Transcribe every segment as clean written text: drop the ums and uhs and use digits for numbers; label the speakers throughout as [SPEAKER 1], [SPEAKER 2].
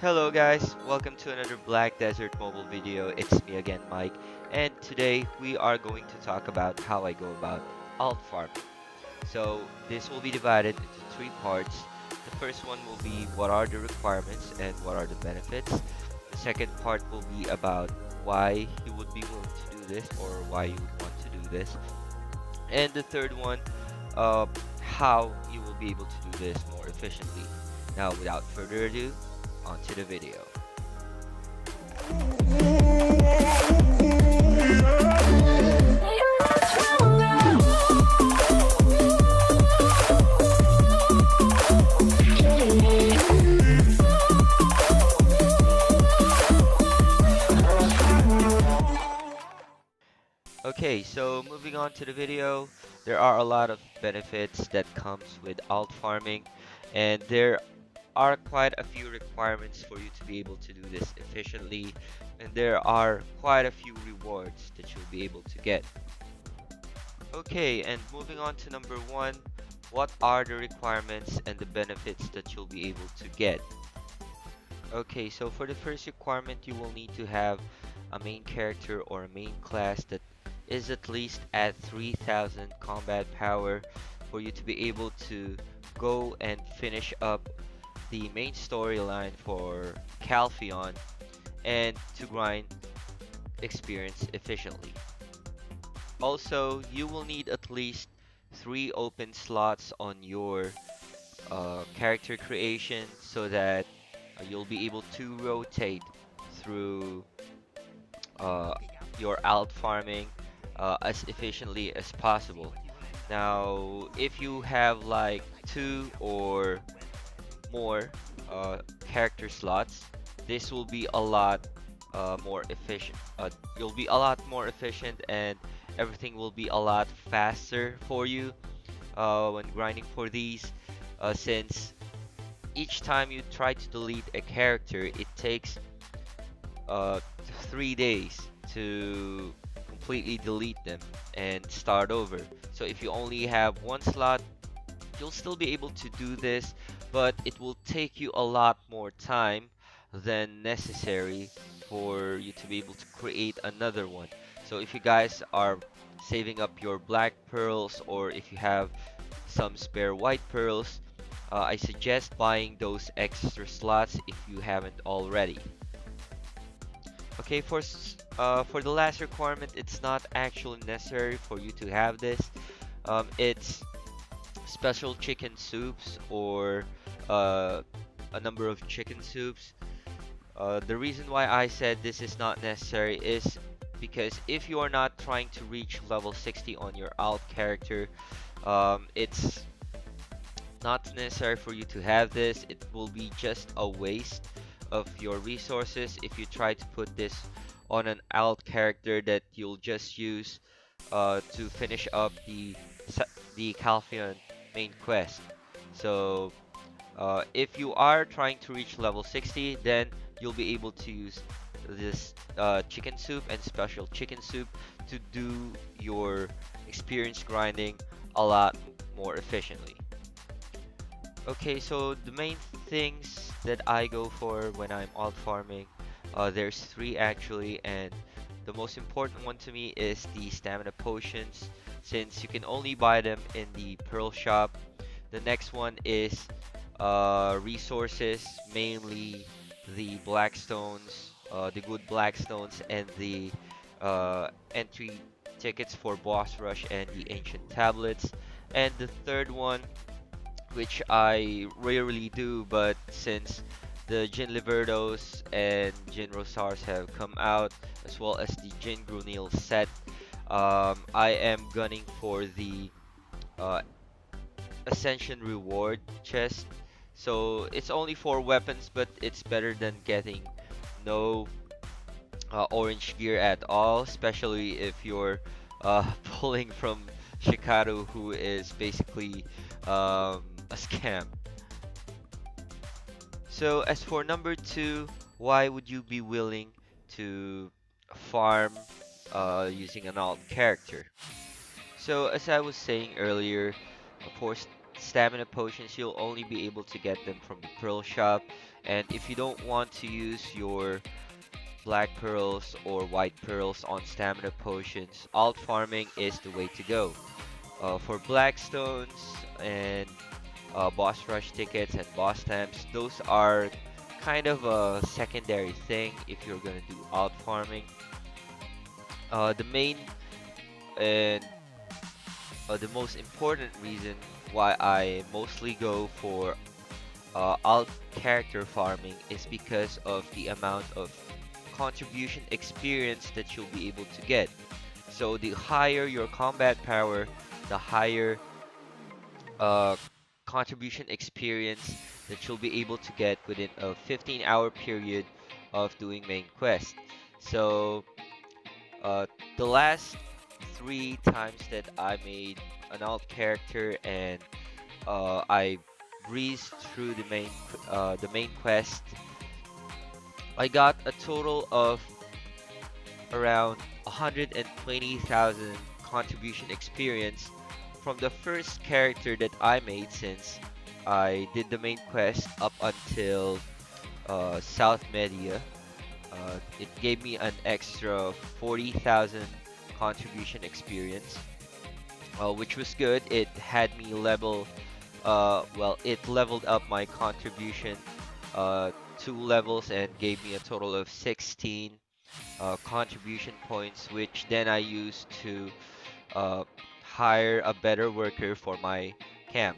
[SPEAKER 1] Hello guys, welcome to another Black Desert mobile video. It's me again, Mike, and today we are going to talk about how I go about alt farming. So this will be divided into three parts. The first one will be what are the requirements and what are the benefits. The second part will be about why you would be willing to do this or why you would want to do this. And the third one, uh, how you will be able to do this more efficiently. Now, without further ado, onto the video. Okay, so moving on to the video, there are a lot of benefits that comes with alt farming, and there are quite a few requirements for you to be able to do this efficiently, and there are quite a few rewards that you'll be able to get. Okay, and moving on to number one, what are the requirements and the benefits that you'll be able to get? Okay, so for the first requirement, you will need to have a main character or a main class that is at least at 3000 combat power for you to be able to go and finish up the main storyline for Calpheon and to grind experience efficiently. Also, you will need at least 3 open slots on your character creation so that you'll be able to rotate through uh, your alt farming as efficiently as possible. Now, if you have like 2 or more character slots, this will be a lot more efficient. You'll be a lot more efficient and everything will be a lot faster for you when grinding for these since each time you try to delete a character, it takes uh, 3 days to completely delete them and start over. So if you only have one slot, you'll still be able to do this, but it will take you a lot more time than necessary for you to be able to create another one. So if you guys are saving up your black pearls or if you have some spare white pearls, I suggest buying those extra slots if you haven't already. Okay, for the last requirement, it's not actually necessary for you to have this. It's special chicken soups or uh, a number of chicken soups. The reason why I said this is not necessary is because if you are not trying to reach level 60 on your alt character, it's not necessary for you to have this. It will be just a waste of your resources if you try to put this on an alt character that you'll just use to finish up the Calpheon main quest. So if you are trying to reach level 60, then you'll be able to use this chicken soup and special chicken soup to do your experience grinding a lot more efficiently. Okay, so the main things that I go for when I'm alt farming, there's three actually, and the most important one to me is the stamina potions, since you can only buy them in the pearl shop. The next one is resources, mainly the blackstones, the good blackstones, and the entry tickets for boss rush and the ancient tablets. And the third one, which I rarely do, but since the Jin Libertos and Jin Rosars have come out, as well as the Jin Grunil set, I am gunning for the uh, Ascension reward chest. So it's only 4 weapons, but it's better than getting no orange gear at all, especially if you're pulling from Shikaru, who is basically a scam. So as for number two, why would you be willing to farm using an alt character? So as I was saying earlier, of course, stamina potions, you'll only be able to get them from the pearl shop. And if you don't want to use your black pearls or white pearls on stamina potions, alt farming is the way to go. For black stones and boss rush tickets and boss stamps, those are kind of a secondary thing if you're gonna do alt farming. The main and the most important reason why I mostly go for alt character farming is because of the amount of contribution experience that you'll be able to get. So the higher your combat power, the higher uh, contribution experience that you'll be able to get within a 15-hour period of doing main quest. So uh, the last three times that I made an alt character and I breezed through the main quest, I got a total of around 120,000 contribution experience from the first character that I made since I did the main quest up until South Media. It gave me an extra 40,000 contribution experience, which was good. It had me it leveled up my contribution uh, 2 levels and gave me a total of 16 contribution points, which then I used to uh, hire a better worker for my camp.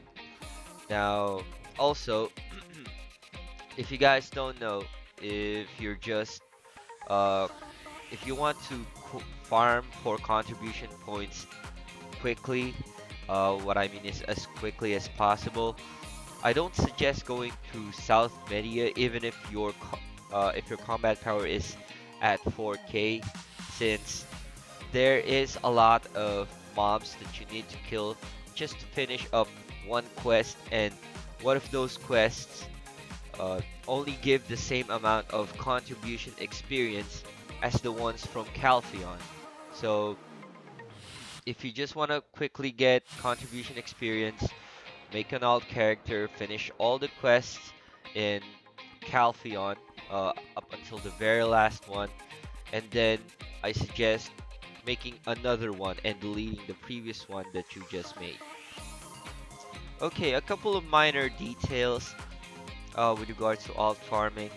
[SPEAKER 1] Now, also, if you guys don't know, if you're just uh, if you want to farm for contribution points quickly, what I mean is as quickly as possible. I don't suggest going to South Media even if your combat power is at 4K, since there is a lot of mobs that you need to kill just to finish up one quest, and what if those quests only give the same amount of contribution experience as the ones from Calpheon? So if you just want to quickly get contribution experience, make an alt character, finish all the quests in Calpheon up until the very last one, and then I suggest making another one and deleting the previous one that you just made. Okay, a couple of minor details with regards to alt farming.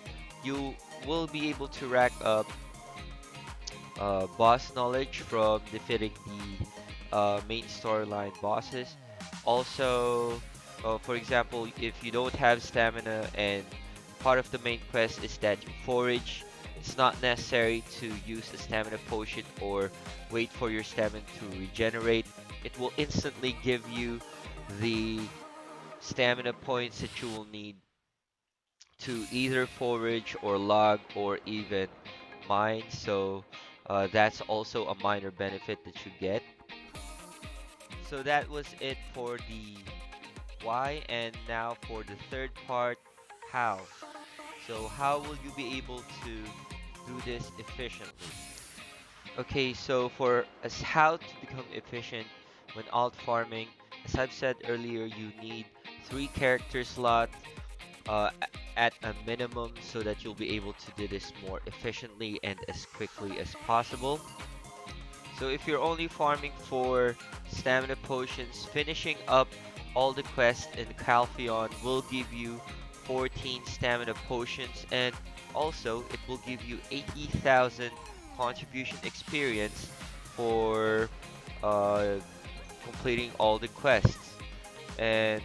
[SPEAKER 1] You will be able to rack up boss knowledge from defeating the main storyline bosses. Also, for example, if you don't have stamina and part of the main quest is that you forage, it's not necessary to use a stamina potion or wait for your stamina to regenerate. It will instantly give you the stamina points that you will need to either forage or log or even mine. So that's also a minor benefit that you get. So that was it for the why, and now for the third part, how. So how will you be able to do this efficiently? Okay, so for as how to become efficient when alt farming, as I've said earlier, you need 3 character slots at a minimum so that you'll be able to do this more efficiently and as quickly as possible. So if you're only farming for stamina potions, finishing up all the quests in Calpheon will give you 14 stamina potions, and also it will give you 80,000 contribution experience for uh, completing all the quests. And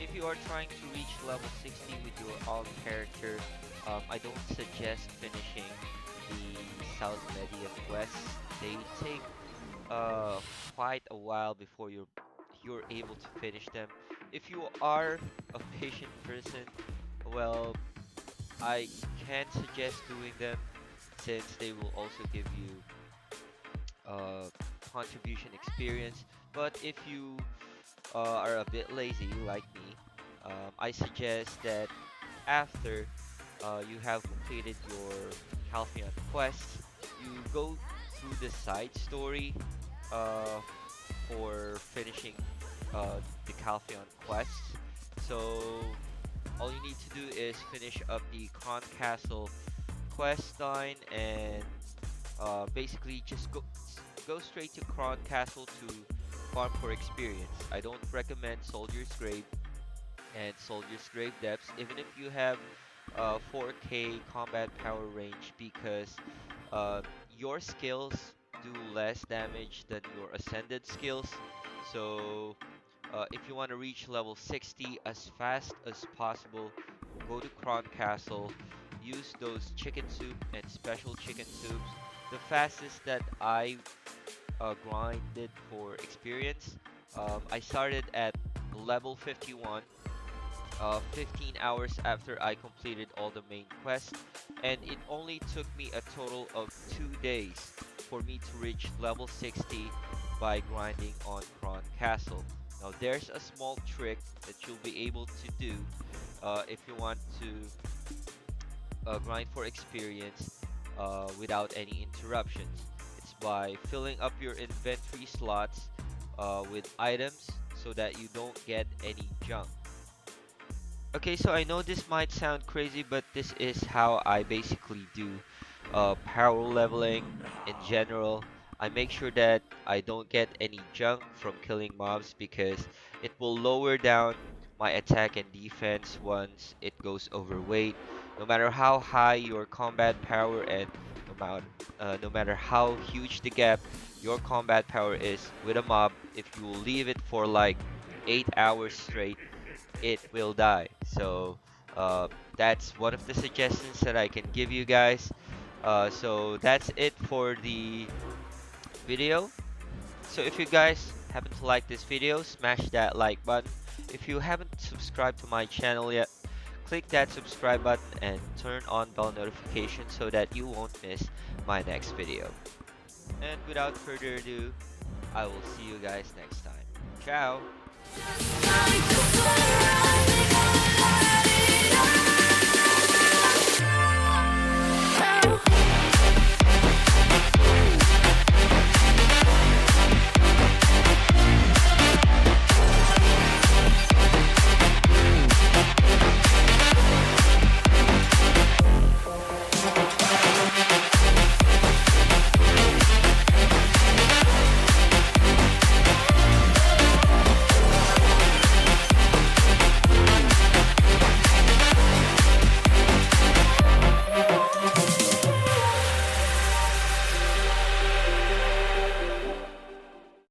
[SPEAKER 1] if you are trying to reach level 60 with your alt character, I don't suggest finishing the South Media quests. They take uh, quite a while before you're able to finish them. If you are a patient person, well, I can suggest doing them since they will also give you uh, contribution experience. But if you are a bit lazy like me, I suggest that after you have completed your Halcyon quests, you go through the side story uh, for finishing the Calpheon quests. So all you need to do is finish up the Kron Castle quest line and basically just go straight to Kron Castle to farm for experience. I don't recommend Soldier's Grave and Soldier's Grave Depths, even if you have 4K combat power range, because uh, your skills do less damage than your ascended skills. So if you want to reach level 60 as fast as possible, go to Kron Castle, use those chicken soup and special chicken soups. The fastest that I grinded for experience, I started at level 51 15 hours after I completed all the main quests, and it only took me a total of 2 days for me to reach level 60 by grinding on Kron Castle. Now, there's a small trick that you'll be able to do if you want to grind for experience without any interruptions. It's by filling up your inventory slots with items so that you don't get any junk. Okay, so I know this might sound crazy, but this is how I basically do power leveling in general. I make sure that I don't get any junk from killing mobs because it will lower down my attack and defense once it goes overweight. No matter how high your combat power and no matter how huge the gap your combat power is with a mob, if you leave it for like 8 hours straight, it will die. So uh, that's one of the suggestions that I can give you guys. So that's it for the video. So if you guys happen to like this video, smash that like button. If you haven't subscribed to my channel yet, click that subscribe button and turn on bell notifications so that you won't miss my next video. And without further ado, I will see you guys next time. Ciao!